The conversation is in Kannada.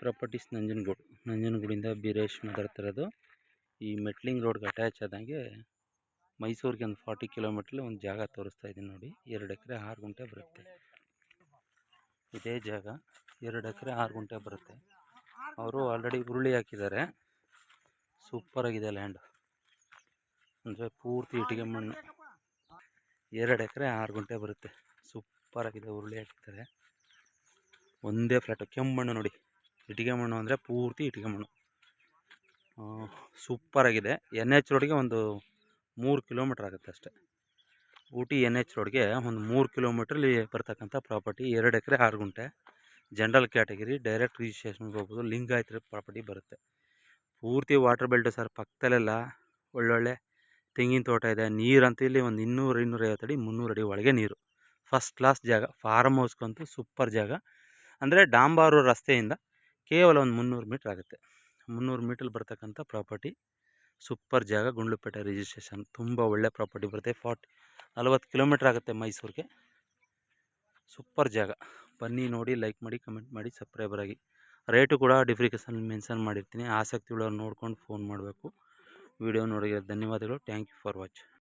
ಪ್ರಾಪರ್ಟೀಸ್ ನಂಜನಗೂಡಿಂದ ಬೀರೇಶ್ ಮಾತಾಡ್ತಿರೋದು. ಈ ಮೆಟ್ಲಿಂಗ್ ರೋಡ್ಗೆ ಅಟ್ಯಾಚ್ ಆದಂಗೆ ಮೈಸೂರಿಗೆ ಒಂದು 40 ಕಿಲೋಮೀಟ್ರಲ್ಲಿ ಒಂದು ಜಾಗ ತೋರಿಸ್ತಾ ಇದ್ದೀನಿ ನೋಡಿ. 2 ಎಕರೆ 6 ಗುಂಟೆ ಬರುತ್ತೆ. ಇದೇ ಜಾಗ 2 ಎಕರೆ 6 ಗುಂಟೆ ಬರುತ್ತೆ. ಅವರು ಆಲ್ರೆಡಿ ಉರುಳಿ ಹಾಕಿದ್ದಾರೆ. ಸೂಪರ್ ಆಗಿದೆ ಲ್ಯಾಂಡ್, ಅಂದರೆ ಪೂರ್ತಿ ಇಟ್ಟಿಗೆ ಮಣ್ಣು. 2 ಎಕರೆ 6 ಗುಂಟೆ ಬರುತ್ತೆ. ಸೂಪರ್ ಆಗಿದೆ, ಉರುಳಿ ಹಾಕಿದ್ದಾರೆ. ಒಂದೇ ಫ್ಲಾಟು, ಕೆಂಪು ಮಣ್ಣು ನೋಡಿ. ಇಟ್ಟಿಗೆ ಮಣ್ಣು ಅಂದರೆ ಪೂರ್ತಿ ಇಟ್ಟಿಗೆ ಮಣ್ಣು. ಸೂಪರ್ ಆಗಿದೆ. NH ರೋಡ್ಗೆ ಒಂದು 3 ಕಿಲೋಮೀಟ್ರ್ ಆಗುತ್ತೆ ಅಷ್ಟೇ. ಊಟಿ NH ರೋಡ್ಗೆ ಒಂದು 3 ಕಿಲೋಮೀಟ್ರಲ್ಲಿ ಬರ್ತಕ್ಕಂಥ ಪ್ರಾಪರ್ಟಿ. 2 ಎಕರೆ 6 ಗುಂಟೆ, ಜನರಲ್ ಕ್ಯಾಟಗಿರಿ, ಡೈರೆಕ್ಟ್ ರಿಜಿಸ್ಟ್ರೇಷನ್ಗೆ ಹೋಗ್ಬೋದು. ಲಿಂಗಾಯತರ ಪ್ರಾಪರ್ಟಿ ಬರುತ್ತೆ. ಪೂರ್ತಿ ವಾಟರ್ ಬೆಲ್ಟು ಸರ್. ಪಕ್ಕದಲ್ಲೆಲ್ಲ ಒಳ್ಳೊಳ್ಳೆ ತೆಂಗಿನ ತೋಟ ಇದೆ. ನೀರಂತೂ ಇಲ್ಲಿ ಒಂದು 200-250 ಅಡಿ 300 ಅಡಿ ಒಳಗೆ ನೀರು. ಫಸ್ಟ್ ಕ್ಲಾಸ್ ಜಾಗ. ಫಾರ್ಮ್ ಹೌಸ್ಗಂತೂ ಸೂಪರ್ ಜಾಗ. ಅಂದರೆ ಡಾಂಬಾರು ರಸ್ತೆಯಿಂದ ಕೇವಲ ಒಂದು 300 ಮೀಟ್ರ್ ಆಗುತ್ತೆ. 300 ಮೀಟ್ರಲ್ಲಿ ಬರ್ತಕ್ಕಂಥ ಪ್ರಾಪರ್ಟಿ. ಸೂಪರ್ ಜಾಗ. ಗುಂಡ್ಲುಪೇಟೆ ರಿಜಿಸ್ಟ್ರೇಷನ್. ತುಂಬ ಒಳ್ಳೆ ಪ್ರಾಪರ್ಟಿ ಬರುತ್ತೆ. 40 ಕಿಲೋಮೀಟ್ರ್ ಆಗುತ್ತೆ ಮೈಸೂರಿಗೆ. ಸೂಪರ್ ಜಾಗ. ಬನ್ನಿ ನೋಡಿ, ಲೈಕ್ ಮಾಡಿ, ಕಮೆಂಟ್ ಮಾಡಿ, ಸಬ್ಸ್ಕ್ರೈಬರ್ ಆಗಿ. ರೇಟು ಕೂಡ ಡಿಸ್ಕ್ರಿಪ್ಷನ್ ಮೆನ್ಷನ್ ಮಾಡಿರ್ತೀನಿ. ಆಸಕ್ತಿ ಉಳ್ಳವ್ರು ನೋಡ್ಕೊಂಡು ಫೋನ್ ಮಾಡಬೇಕು. ವಿಡಿಯೋ ನೋಡಿದ್ರೆ ಧನ್ಯವಾದಗಳು. Thank you for watch.